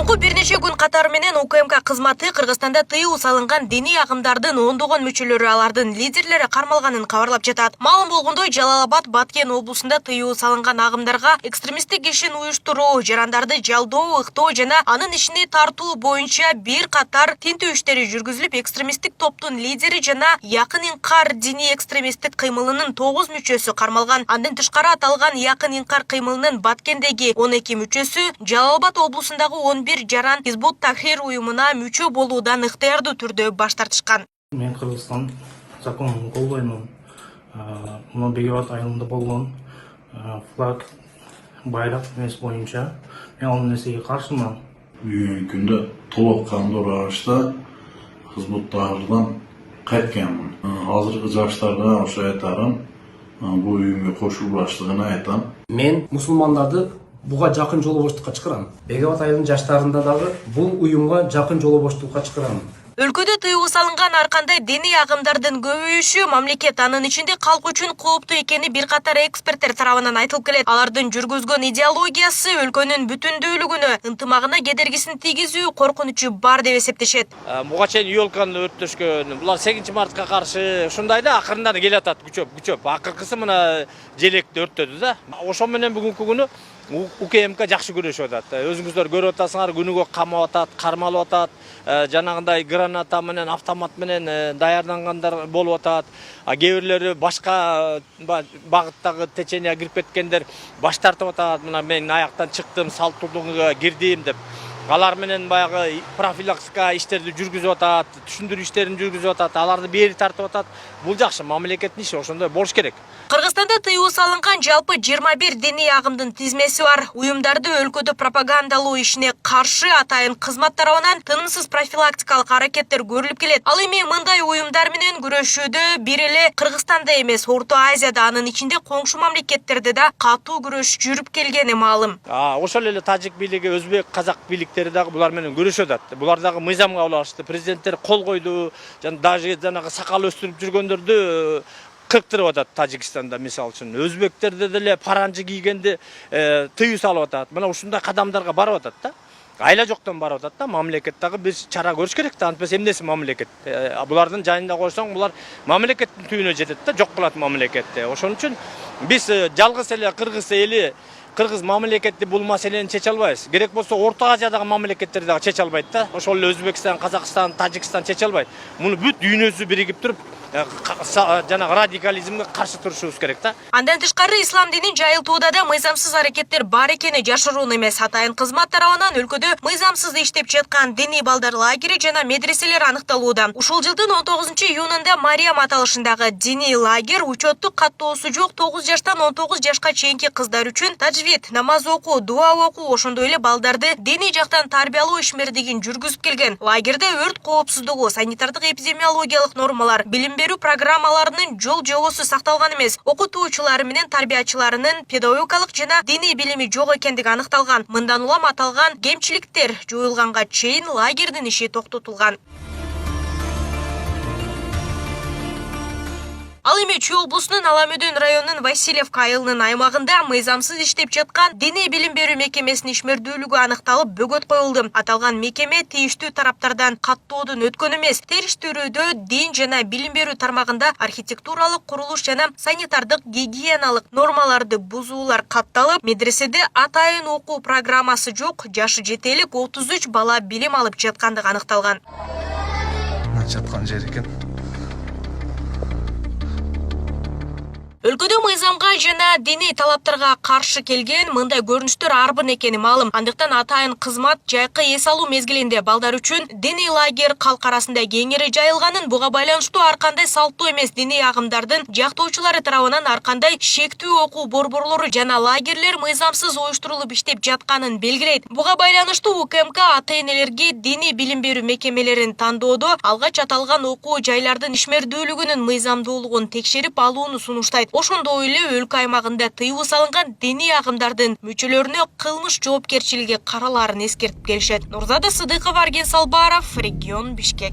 Соңку бир нече күн катары менен УКМК кызматы Кыргызстанда тыюу салынган диний агымдардын ондогон мүчөлөрү алардын лидерлери кармалганын кабарлап жатат. Маалым болгондой, Жалал-Абад, Баткен облусунда тыюу салынган агымдарга экстремисттик ишин уюштуруу, жарандарды жалдоо, ыктоо жана анын ишине тартуу боюнча бир катар тинтүү иштери жүргүзүлүп, экстремисттик топтун лидери жана Якын Инкар диний экстремисттик кыймылынын 9 мүчөсү кармалган. Андан тышкары аталган Якын Инкар кыймылынын Баткендеги 12 мүчөсү, Жалал-Абад облусундагы 11 жаран Хизбут Тахрир уюмуна мүчө болуудан ыктыярдуу түрдө баш тартышкан. Мен Кыргызстан законун колдоймун. Мына Бегебат айылында болгон флаг байрак эмес боюнча мен ал нерсеге каршымын. Бүгүнкү күндө толук кандуу равышта Хизбут Тахрирдан кайтканмын. Азыркы жаштарга ошо айтарым, бул уюмга кошулуп баштыгын айтам. Мен мусулмандарды буга жакын жолобоштукка чакырам. Бегебат айылынын жаштарында дагы бул уюмга жакын жолобоштукка чакырам. Өлкөдө тыюу салынган ар кандай диний агымдардын көбөйүшү мамлекет, анын ичинде калк үчүн кооптуу экени бир катар эксперттер тарабынан айтылып келет. Алардын жүргүзгөн идеологиясы өлкөнүн бүтүндүүлүгүнө, ынтымагына кедергисин тийгизүү коркунучу бар деп эсептешет. Буга чейин Юлканы өрттөшкөн, булар 8 мартка каршы ушундай да акырындан келатат күчөп. Акыркысы мына желекти өрттөдү да. Ошо менен бүгүнкү күнү УКМК жакшы күрөшүп атат. Өзүңүздөр көрүп атасыңар, күнүгө камап атат, кармалып атат. Жанагындай граната менен, автомат менен даярдангандар болуп атат. Кээ бирлери башка багыттагы теченияга кирип кеткендер баш тартып атат. Мына мен аяктан чыктым, салттуулугуга кирдим деп. Алар менен баягы профилактика иштерди жүргүзүп атат, түшүндүрүү иштерин жүргүзүп атат, аларды бери тартып атат. Бул жакшы, мамлекеттин иши ошондой болуш керек. Кыргызстанда тыюу салынган жалпы 21 диний агымдын тизмеси бар. Уюмдарды өлкөдө пропагандалоо ишине каршы атайын кызмат тарабынан тынымсыз профилактикалык аракеттер көрүлүп келет. Ал эми мындай уюмдар менен күрөшүүдө бир эле Кыргызстанда эмес, Орто Азияда, анын ичинде коңшу мамлекеттерде да катуу күрөш жүрүп келгени маалым. Ошол эле тажик бийлиги, өзбек, казак бийликтери дагы булар менен күрөшүп атат. Булар дагы мыйзамга алышты, президенттер кол койду, жанагы сакал өстүрүп жүргөндөрдү кырктырып атат. Тажикстанда мисалы үчүн өзбектерде деле паранжы кийгенди тыюу салып атат. Мына ушундай кадамдарга барып атат да. Айла жоктон барып атат да. Мамлекет дагы бир чара көрүш керек да. Антпесе эмнеси мамлекет? Булардын жайында койсоң, булар мамлекеттин түйүнө жетет да, жок кылат мамлекетти. Ошон үчүн биз жалгыз эле кыргыз эли, кыргыз мамлекети бул маселени чече албайбыз. Керек болсо Орто Азиядагы мамлекеттер дагы чече албайт да. Ошол эле Өзбекстан, Казакстан, Тажикстан чече албайт. Муну бүт дүйнөсү биригип туруп жанагы радикализмге каршы турушубуз керек да. Андан тышкары ислам динин жайылтууда да мыйзамсыз аракеттер бар экени жашыруун эмес. Атайын кызмат тарабынан өлкөдө мыйзамсыз иштеп жаткан диний балдар лагери жана медреселер аныкталууда. Ушул жылдын 19-июнунда Мариям аталышындагы диний лагерь учеттук каттоосу жок 9 жаштан 19 жашка чейинки кыздар үчүн тажвид, намаз окуу, дуа окуу, ошондой эле балдарды диний жактан тарбиялоо ишмердигин жүргүзүп келген. Лагерде өрт коопсуздугу, санитардык эпидемиологиялык нормалар, билим берүү программаларынын жол жобосу сакталган эмес. Окутуучулары менен тарбиячыларынын педагогикалык жана диний билими жок экендиги аныкталган. Мындан улам аталган кемчиликтер жоюлганга чейин лагердин иши токтотулган. Ал эми Чүй облусунун Аламөдөн районунун Васильевка айылынын аймагында мыйзамсыз иштеп жаткан диний билим берүү мекемесинин ишмердүүлүгү аныкталып, бөгөт коюлду. Аталган мекеме тийиштүү тараптардан каттоодон өткөн эмес. Териштирүүдө дин жана билим берүү тармагында архитектуралык, курулуш жана санитардык гигиеналык нормаларды бузуулар катталып, медреседе атайын окуу программасы жок, жашы жетелик 33 бала билим алып жаткандыгы аныкталган. Жаткан жер экен. Өлкөдө мыйзамга жана диний талаптарга каршы келген мындай көрүнүштөр арбын экени маалым. Андыктан атайын кызмат жайкы эс алуу мезгилинде балдар үчүн диний лагерь калк арасында кеңири жайылганын, буга байланыштуу ар кандай салттуу эмес диний агымдардын жактоочулары тарабынан ар кандай шектүү окуу борборлору жана лагерлер мыйзамсыз уюштурулуп иштеп жатканын белгилейт. Буга байланыштуу УКМК ата-энелерге диний билим берүү мекемелерин тандоодо алгач аталган окуу жайлардын ишмердүүлүгүнүн мыйзамдуулугун текшерип алууну сунуштайт. Ошондой эле өлкө аймагында тыюу салынган диний агымдардын мүчөлөрүнө кылмыш жоопкерчилиги каралаарын эскертип келишет. Нурзада Сыдыкова, Арген Салбаров, Регион, Бишкек.